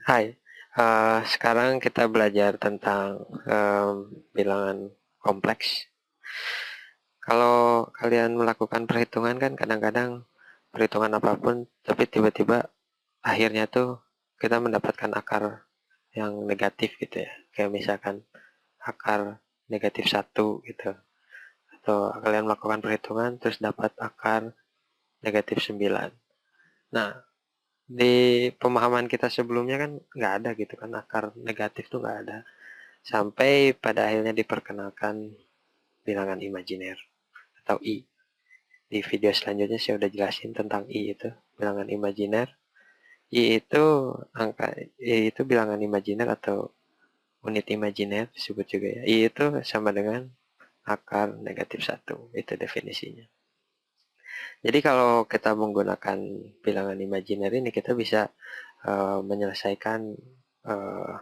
Hai, sekarang kita belajar tentang bilangan kompleks. Kalau kalian melakukan perhitungan kan kadang-kadang perhitungan apapun, tapi tiba-tiba akhirnya tuh kita mendapatkan akar yang negatif gitu ya. Kayak misalkan akar negatif satu gitu. Atau kalian melakukan perhitungan terus dapat akar negatif 9. Nah, di pemahaman kita sebelumnya kan nggak ada gitu kan, akar negatif tuh nggak ada. Sampai pada akhirnya diperkenalkan bilangan imajiner atau I. Di video selanjutnya saya udah jelasin tentang I itu, bilangan imajiner. I itu I itu bilangan imajiner atau unit imajiner disebut juga ya. I itu sama dengan akar negatif satu, itu definisinya. Jadi kalau kita menggunakan bilangan imajiner ini, kita bisa menyelesaikan uh,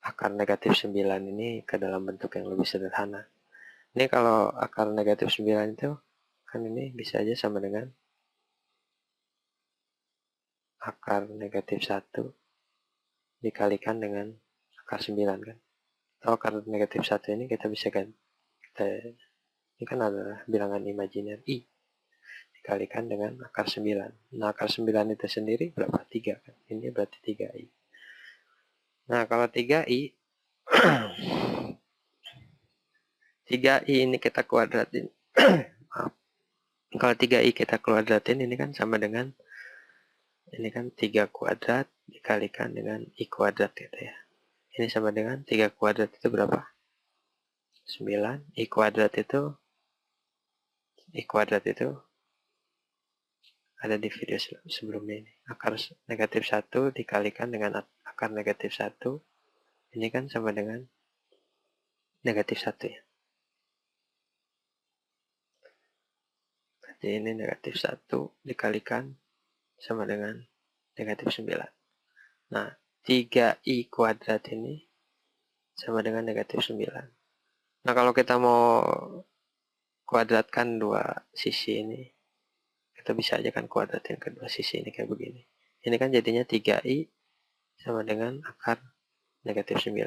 akar negatif 9 ini ke dalam bentuk yang lebih sederhana. Ini kalau akar negatif 9 itu, kan ini bisa aja sama dengan akar negatif satu dikalikan dengan akar 9 kan. Atau akar negatif satu ini kita bisa kan, ini kan adalah bilangan imajiner I dikalikan dengan akar 9. Nah, akar 9 itu sendiri berapa? 3 kan. Ini berarti 3I. Nah, kalau 3I 3I ini kita kuadratin. Maaf. Kalau 3I kita kuadratin ini kan sama dengan, ini kan 3 kuadrat dikalikan dengan I kuadrat gitu ya. Ini sama dengan 3 kuadrat itu berapa? 9. I kuadrat itu ada di video sebelumnya ini. Akar negatif 1 dikalikan dengan akar negatif 1. Ini kan sama dengan negatif 1 ya. Jadi ini negatif 1 dikalikan sama dengan negatif 9. Nah, 3I kuadrat ini sama dengan negatif 9. Nah, kalau kita mau kuadratkan dua sisi ini, kita bisa aja kan kuadratin kedua sisi ini kayak begini. Ini kan jadinya 3I sama dengan akar negatif 9.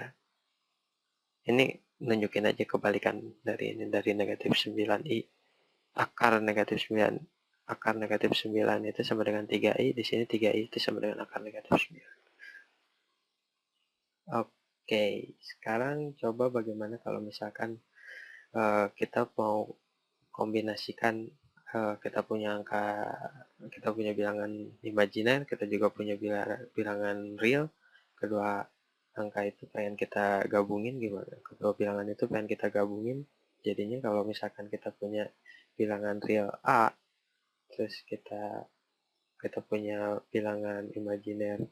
Ini nunjukin aja kebalikan dari ini, dari negatif 9I. Akar negatif 9 itu sama dengan 3I, di sini 3I itu sama dengan akar negatif 9. Oke, sekarang coba bagaimana kalau misalkan kita mau kombinasikan, kita punya bilangan imajiner, kita juga punya bilangan real. Kedua angka itu pengen kita gabungin, gimana? Kedua bilangan itu pengen kita gabungin. Jadinya kalau misalkan kita punya bilangan real A, terus kita punya bilangan imajiner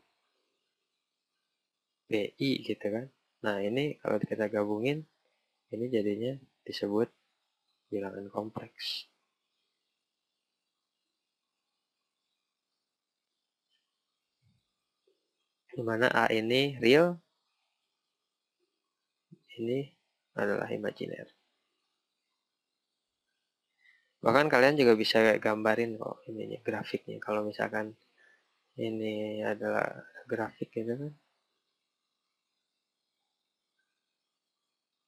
BI gitu kan. Nah, ini kalau kita gabungin, ini jadinya disebut bilangan kompleks. Dimana A ini real, ini adalah imajiner. Bahkan kalian juga bisa gambarin kok ininya, grafiknya. Kalau misalkan ini adalah grafik gitu kan.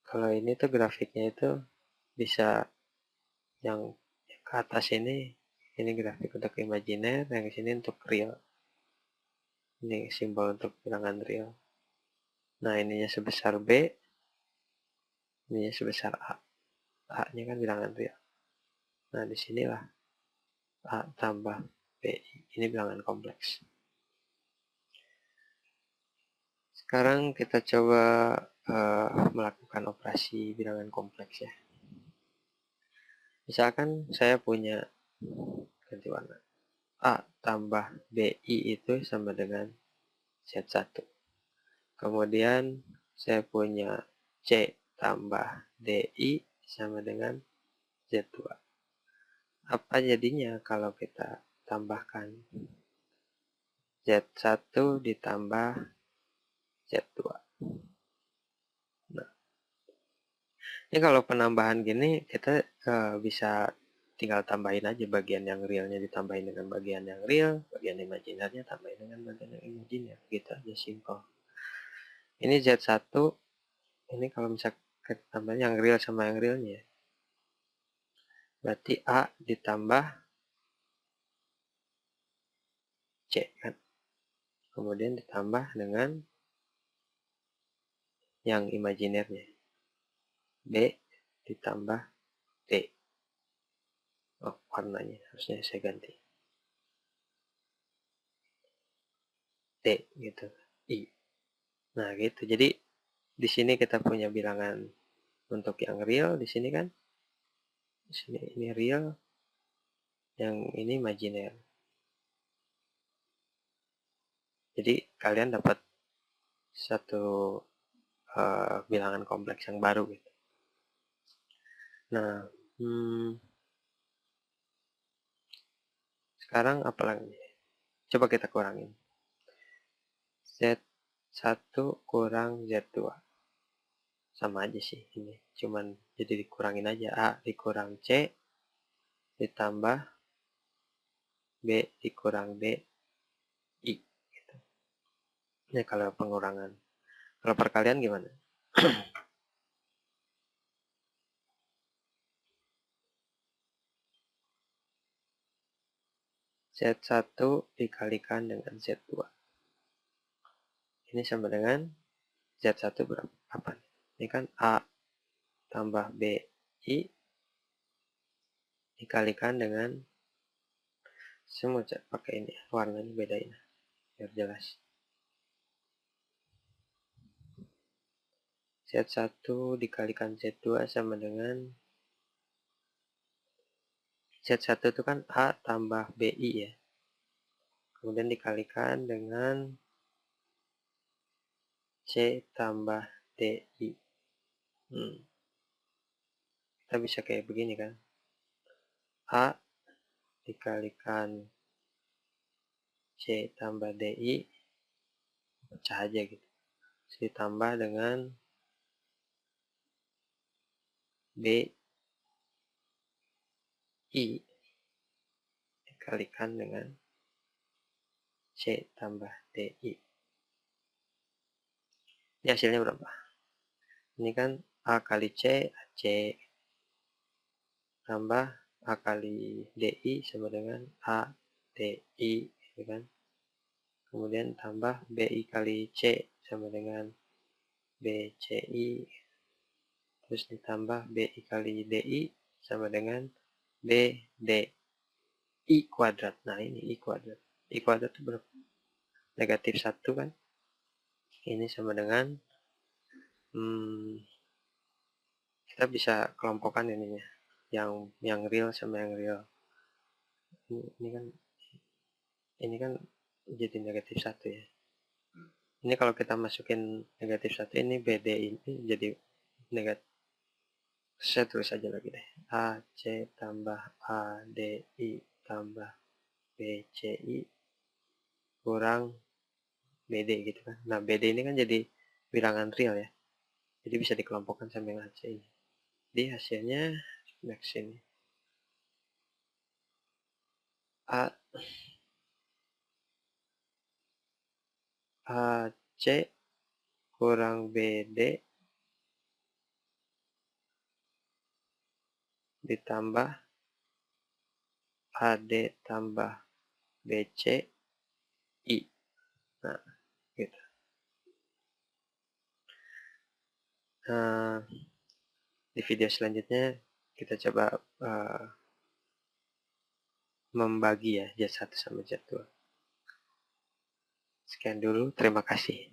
Kalau ini tuh grafiknya itu bisa yang ke atas ini grafik untuk imajiner, yang di sini untuk real. Ini simbol untuk bilangan real. Nah, ininya sebesar B, ininya sebesar A. A-nya kan bilangan real. Nah, disinilah A tambah B. Ini bilangan kompleks. Sekarang kita coba melakukan operasi bilangan kompleks ya. Misalkan saya punya, ganti warna, A tambah BI itu sama dengan Z1. Kemudian saya punya C tambah DI sama dengan Z2. Apa jadinya kalau kita tambahkan Z1 ditambah Z2? Nah, ini kalau penambahan gini kita bisa tinggal tambahin aja bagian yang realnya ditambahin dengan bagian yang real, bagian imajinernya tambahin dengan bagian yang imajiner, gitu aja, simple. Ini Z1, ini kalau misalkan kita tambah yang real sama yang realnya, berarti A ditambah C kan, kemudian ditambah dengan yang imajinernya, B ditambah D. Oh, warnanya harusnya saya ganti D gitu, I. Nah gitu, jadi di sini kita punya bilangan untuk yang real di sini kan, di sini ini real, yang ini imajiner. Jadi kalian dapat satu bilangan kompleks yang baru gitu. Nah, sekarang apa lagi? Coba kita kurangin. Z1 kurang Z2. Sama aja sih ini. Cuman jadi dikurangin aja. A dikurang C ditambah B dikurang D I. Gitu. Ini kalau pengurangan. Kalau perkalian gimana? Z1 dikalikan dengan Z2. Ini sama dengan Z1 berapa? Apa? Ini kan A tambah B I dikalikan dengan, semua pakai ini warnanya bedain biar jelas. Z1 dikalikan Z2 sama dengan, Z1 itu kan A tambah BI ya, kemudian dikalikan dengan C tambah DI. Kita bisa kayak begini kan, A dikalikan C tambah DI, pecah aja gitu, ditambah dengan BI dikalikan dengan C tambah DI. Ini hasilnya berapa? Ini kan A kali C, C tambah A kali DI sama dengan A DI, gitu kan. Kemudian tambah BI kali C sama dengan BCI. Terus ditambah BI kali DI sama dengan BDI kuadrat. Nah ini I kuadrat. I kuadrat itu berapa? Negatif 1 kan. Ini sama dengan, kita bisa kelompokkan ininya. Yang real sama yang real. Ini kan jadi negatif 1 ya. Ini kalau kita masukin negatif 1, ini BD ini jadi negatif. Saya tulis aja lagi deh. AC tambah ADI tambah BCI kurang BD gitu kan. Nah, BD ini kan jadi bilangan real ya. Jadi bisa dikelompokkan sama yang AC ini. Jadi hasilnya next ini. AC kurang BD ditambah AD tambah BCI. Nah, gitu. Di video selanjutnya kita coba membagi ya Z1 sama Z2. Sekian dulu, terima kasih.